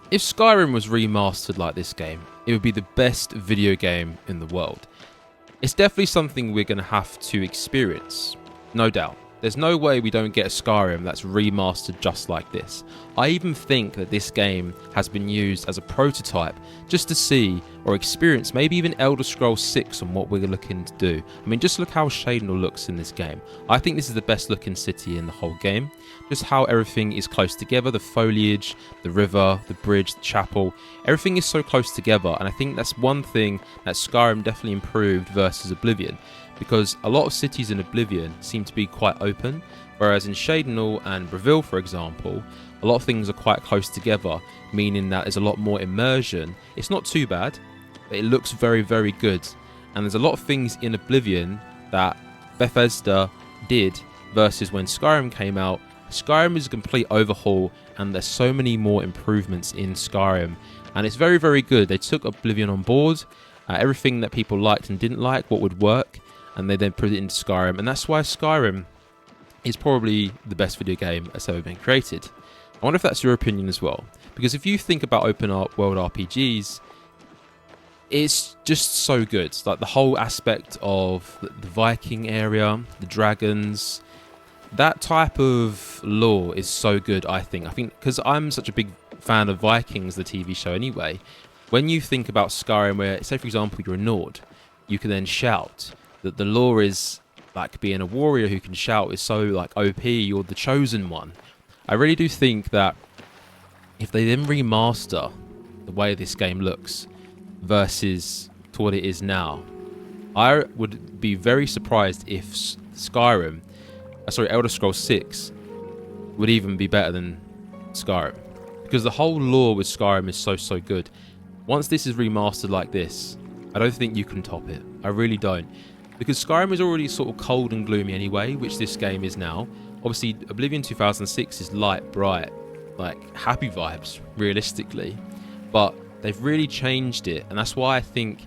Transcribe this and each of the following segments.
If Skyrim was remastered like this game, it would be the best video game in the world. It's definitely something we're going to have to experience, no doubt. There's no way we don't get a Skyrim that's remastered just like this. I even think that this game has been used as a prototype just to see or experience maybe even Elder Scrolls V on what we're looking to do. I mean, just look how Shadenal looks in this game. I think this is the best looking city in the whole game. Just how everything is close together, the foliage, the river, the bridge, the chapel, everything is so close together, and I think that's one thing that Skyrim definitely improved versus Oblivion. Because a lot of cities in Oblivion seem to be quite open, whereas in Shadenal and Breville, for example, a lot of things are quite close together, meaning that there's a lot more immersion. It's not too bad, but it looks very, very good. And there's a lot of things in Oblivion that Bethesda did versus when Skyrim came out. Skyrim is a complete overhaul, and there's so many more improvements in Skyrim, and it's very, very good. They took Oblivion on board, everything that people liked and didn't like, what would work, and they then put it into Skyrim, and that's why Skyrim is probably the best video game that's ever been created. I wonder if that's your opinion as well, because if you think about open world RPGs, it's just so good. Like the whole aspect of the Viking area, the dragons, that type of lore is so good. I think because I'm such a big fan of Vikings, the TV show anyway, when you think about Skyrim, where say for example you're a Nord, you can then shout. That the lore is like being a warrior who can shout is so like OP, you're the chosen one. I really do think that if they then remaster the way this game looks versus to what it is now, I would be very surprised if Elder Scrolls V would even be better than Skyrim, because the whole lore with Skyrim is so good. Once this is remastered like this, I don't think you can top it. I really don't. Because Skyrim is already sort of cold and gloomy anyway, which this game is now. Obviously, Oblivion 2006 is light, bright, like happy vibes, realistically. But they've really changed it, and that's why I think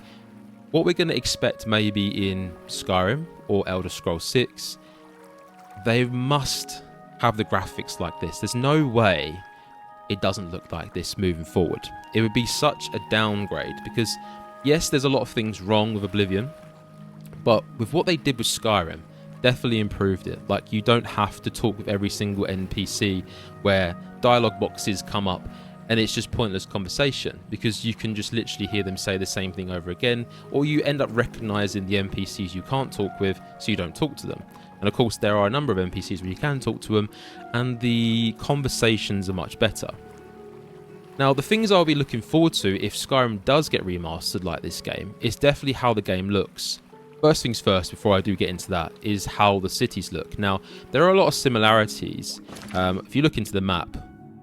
what we're going to expect maybe in Skyrim or Elder Scrolls V, they must have the graphics like this. There's no way it doesn't look like this moving forward. It would be such a downgrade, because yes, there's a lot of things wrong with Oblivion, but with what they did with Skyrim, definitely improved it. Like, you don't have to talk with every single NPC where dialogue boxes come up and it's just pointless conversation, because you can just literally hear them say the same thing over again, or you end up recognizing the NPCs you can't talk with, so you don't talk to them. And of course, there are a number of NPCs where you can talk to them, and the conversations are much better. Now, the things I'll be looking forward to if Skyrim does get remastered like this game is definitely how the game looks. First things first, before I do get into that, is how the cities look. Now, there are a lot of similarities. If you look into the map,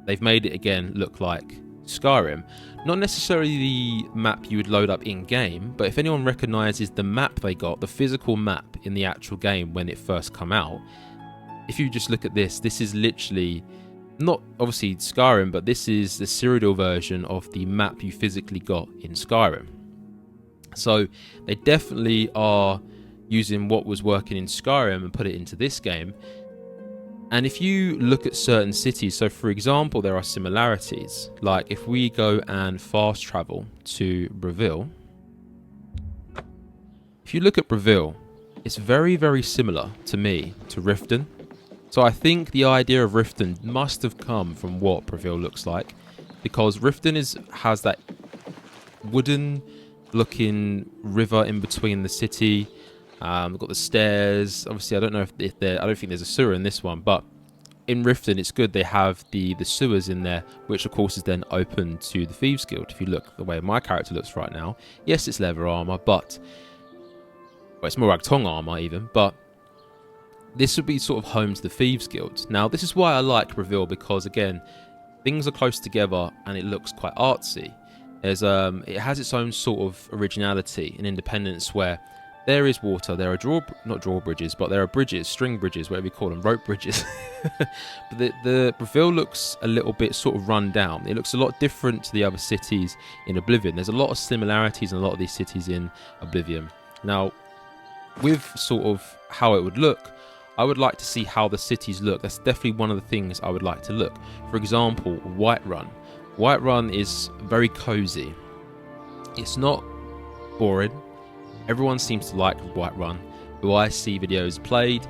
they've made it again look like Skyrim. Not necessarily the map you would load up in-game, but if anyone recognises the map they got, the physical map in the actual game when it first come out, if you just look at this, this is literally not obviously Skyrim, but this is the serial version of the map you physically got in Skyrim. So they definitely are using what was working in Skyrim and put it into this game. And if you look at certain cities, so for example, there are similarities. Like if we go and fast travel to Breville, if you look at Breville, it's very, very similar to me to Riften. So I think the idea of Riften must have come from what Breville looks like, because Riften has that wooden looking river in between the city. We've got the stairs. Obviously, I don't know if there. I don't think there's a sewer in this one, but in Riften, it's good they have the sewers in there, which of course is then open to the Thieves Guild. If you look the way my character looks right now, yes, it's leather armor, but it's more like tongue armor even. But this would be sort of home to the Thieves Guild. Now, this is why I like Breville, because again, things are close together and it looks quite artsy. It has its own sort of originality and independence, where there is water, there are not drawbridges, but there are bridges, string bridges, whatever you call them, rope bridges. But the Breville looks a little bit sort of run down. It looks a lot different to the other cities in Oblivion. There's a lot of similarities in a lot of these cities in Oblivion. Now, with sort of how it would look, I would like to see how the cities look. That's definitely one of the things I would like to look. For example, Whiterun. Whiterun is very cozy. It's not boring. Everyone seems to like Whiterun, who I see videos played.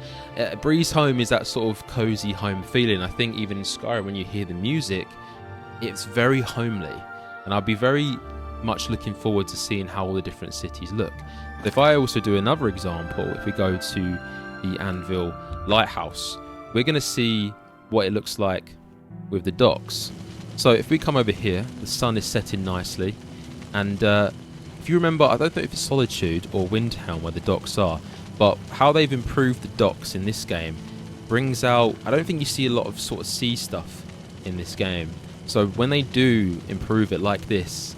Breeze Home is that sort of cozy home feeling. I think even in Skyrim, when you hear the music, it's very homely. And I'll be very much looking forward to seeing how all the different cities look. If I also do another example, if we go to the Anvil Lighthouse, we're going to see what it looks like with the docks. So if we come over here, the sun is setting nicely, and if you remember, I don't know if it's Solitude or Windhelm where the docks are, but how they've improved the docks in this game brings out, I don't think you see a lot of sort of sea stuff in this game. So when they do improve it like this,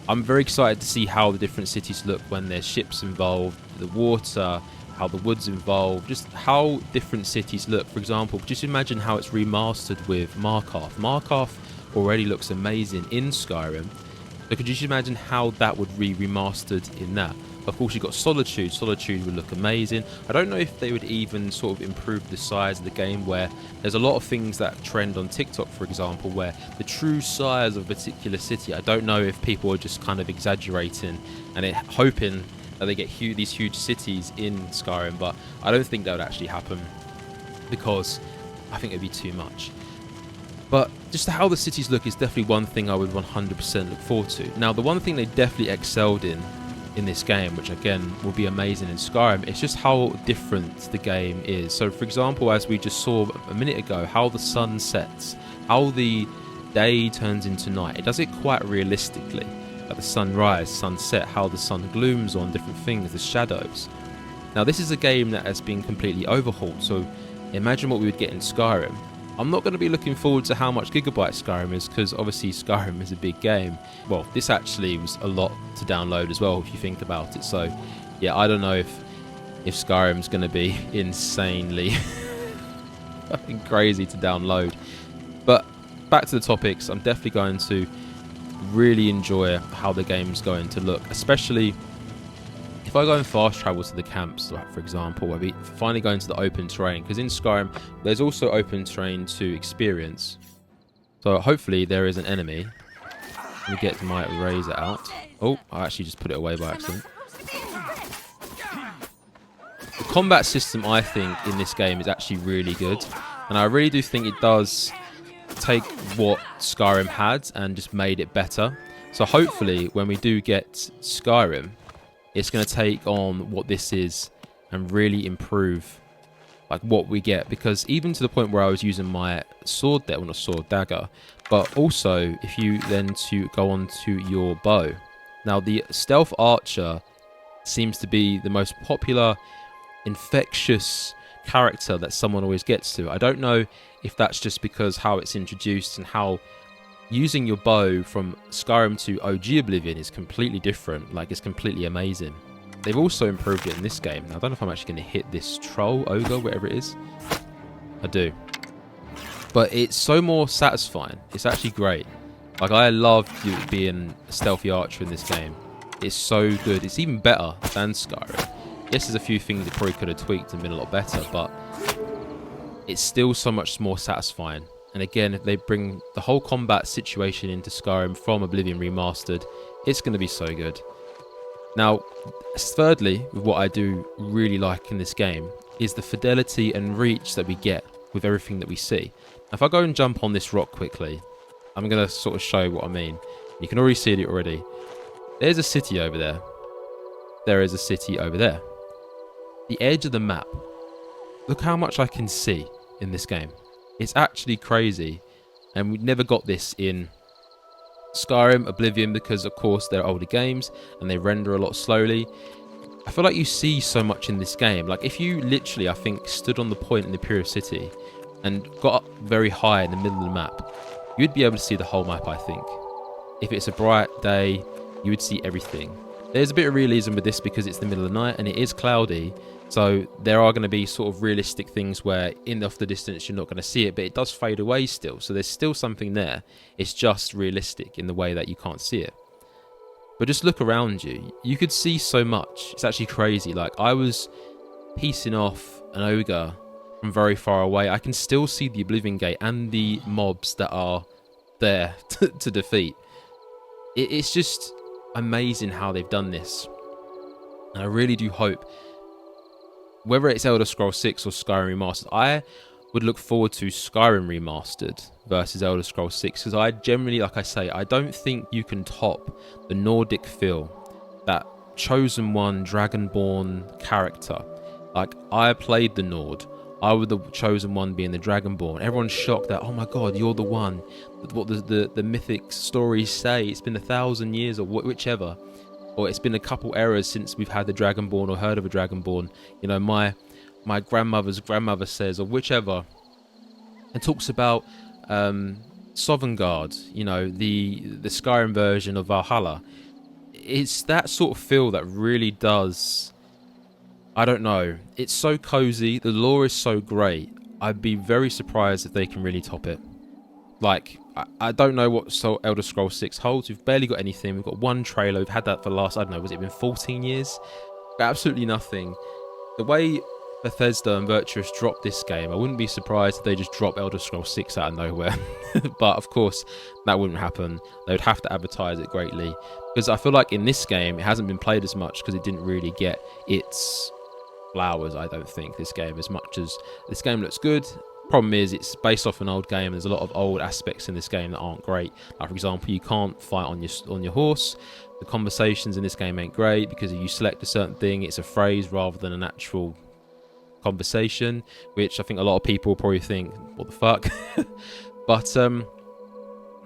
I'm very excited to see how the different cities look when there's ships involved, the water, how the wood's involved, just how different cities look. For example, just imagine how it's remastered with Markarth. Markarth already looks amazing in Skyrim. So could you just imagine how that would be remastered in that? Of course, you've got Solitude. Solitude would look amazing. I don't know if they would even sort of improve the size of the game, where there's a lot of things that trend on TikTok, for example, where the true size of a particular city, I don't know if people are just kind of exaggerating and hoping that they get these huge cities in Skyrim, but I don't think that would actually happen because I think it'd be too much. But just how the cities look is definitely one thing I would 100% look forward to. Now, the one thing they definitely excelled in this game, which again will be amazing in Skyrim, it's just how different the game is. So for example, as we just saw a minute ago, how the sun sets, how the day turns into night, it does it quite realistically. Like the sunrise, sunset, how the sun glooms on different things, the shadows. Now this is a game that has been completely overhauled, so imagine what we would get in Skyrim. I'm not going to be looking forward to how much gigabyte Skyrim is, because obviously Skyrim is a big game. Well, this actually was a lot to download as well if you think about it. So yeah, I don't know if Skyrim's going to be insanely fucking crazy to download. But back to the topics, I'm definitely going to really enjoy how the game's going to look, especially if I go and fast travel to the camps, like for example, where we finally go into the open terrain, because in Skyrim there's also open terrain to experience. So hopefully there is an enemy. Let me get my razor out. Oh, I actually just put it away by accident. The combat system, I think, in this game is actually really good, and I really do think it does take what Skyrim had and just made it better. So hopefully when we do get Skyrim, it's going to take on what this is and really improve like what we get, because even to the point where I was using my sword there, well not sword, dagger, but also if you then to go on to your bow. Now the stealth archer seems to be the most popular infectious character that someone always gets to. I don't know if that's just because how it's introduced and how using your bow from Skyrim to OG Oblivion is completely different. Like, it's completely amazing. They've also improved it in this game. Now, I don't know if I'm actually going to hit this troll, ogre, whatever it is. I do. But it's so more satisfying. It's actually great. Like, I love being a stealthy archer in this game. It's so good. It's even better than Skyrim. Yes, there's a few things that probably could have tweaked and been a lot better, but it's still so much more satisfying. And again, if they bring the whole combat situation into Skyrim from Oblivion Remastered, it's going to be so good. Now, thirdly, with what I do really like in this game is the fidelity and reach that we get with everything that we see. If I go and jump on this rock quickly, I'm going to sort of show you what I mean. You can already see it already. There's a city over there. There is a city over there. The edge of the map. Look how much I can see in this game. It's actually crazy, and we never got this in Skyrim, Oblivion, because of course they're older games and they render a lot slowly. I feel like you see so much in this game. Like if you literally, I think, stood on the point in the Imperial City and got up very high in the middle of the map, you'd be able to see the whole map, I think. If it's a bright day, you would see everything. There's a bit of realism with this because it's the middle of the night and it is cloudy. So there are going to be sort of realistic things where off the distance you're not going to see it, but it does fade away still. So there's still something there. It's just realistic in the way that you can't see it. But just look around you. You could see so much. It's actually crazy. Like I was piecing off an ogre from very far away. I can still see the Oblivion Gate and the mobs that are there to defeat. It's just amazing how they've done this. And I really do hope, whether it's Elder Scrolls 6 or Skyrim Remastered, I would look forward to Skyrim Remastered versus Elder Scrolls 6, because I generally, like I say, I don't think you can top the Nordic feel, that Chosen One Dragonborn character. Like, I played the Nord, I was the Chosen One being the Dragonborn. Everyone's shocked that, oh my god, you're the one, what the mythic stories say, it's been 1,000 years or whichever, or it's been a couple eras since we've had the Dragonborn or heard of a Dragonborn. You know, my grandmother's grandmother says, or whichever, and talks about Sovngarde, you know, the Skyrim version of Valhalla. It's that sort of feel that really does, I don't know, it's so cozy, the lore is so great. I'd be very surprised if they can really top it. Like, I don't know what Elder Scrolls 6 holds. We've barely got anything. We've got one trailer. We've had that for the last, I don't know, was it been 14 years? Absolutely nothing. The way Bethesda and Virtuous dropped this game, I wouldn't be surprised if they just drop Elder Scrolls 6 out of nowhere. But of course, that wouldn't happen. They would have to advertise it greatly. Because I feel like in this game, it hasn't been played as much because it didn't really get its flowers, I don't think, this game, as much as this game looks good. Problem is, it's based off an old game. There's a lot of old aspects in this game that aren't great. Like, for example, you can't fight on your horse. The conversations in this game ain't great because if you select a certain thing, it's a phrase rather than an actual conversation, which I think a lot of people will probably think, what the fuck? But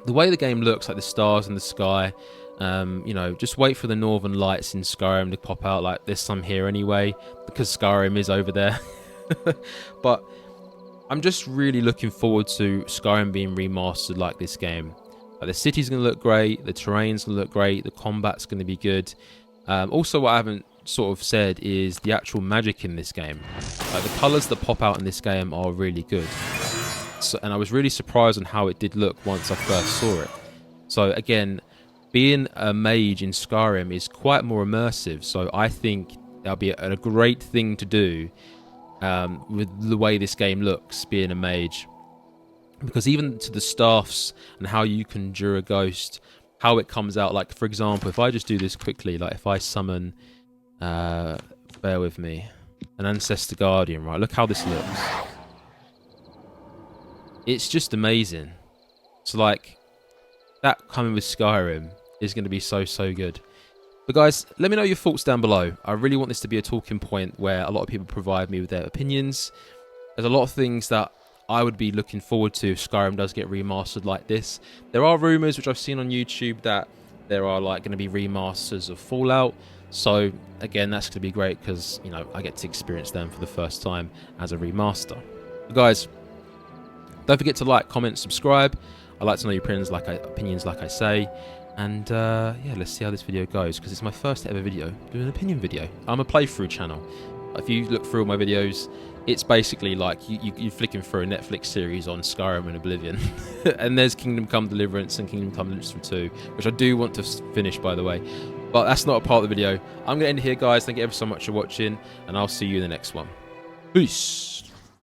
the way the game looks, like the stars in the sky, you know, just wait for the northern lights in Skyrim to pop out. Like, there's some here anyway, because Skyrim is over there. But I'm just really looking forward to Skyrim being remastered like this game. Like, the city's going to look great, the terrain's going to look great, the combat's going to be good. Also, what I haven't sort of said is the actual magic in this game. Like, the colours that pop out in this game are really good. So, and I was really surprised on how it did look once I first saw it. So again, being a mage in Skyrim is quite more immersive. So I think that'll be a great thing to do with the way this game looks, being a mage. Because even to the staffs and how you conjure a ghost, how it comes out. Like, for example, if I just do this quickly, like if I summon, bear with me, an Ancestor Guardian, right? Look how this looks. It's just amazing. So like, that coming with Skyrim is going to be so good. But guys, let me know your thoughts down below. I really want this to be a talking point where a lot of people provide me with their opinions. There's a lot of things that I would be looking forward to if Skyrim does get remastered like this. There are rumours which I've seen on YouTube that there are like going to be remasters of Fallout. So again, that's going to be great because, you know, I get to experience them for the first time as a remaster. But guys, don't forget to like, comment, subscribe. I'd like to know your opinions, like I say. And yeah, let's see how this video goes, because it's my first ever video doing an opinion video. I'm a playthrough channel. If you look through all my videos, it's basically like you're flicking through a Netflix series on Skyrim and Oblivion. And there's Kingdom Come Deliverance and Kingdom Come Deliverance 2, which I do want to finish, by the way. But that's not a part of the video. I'm going to end it here, guys. Thank you ever so much for watching, and I'll see you in the next one. Peace.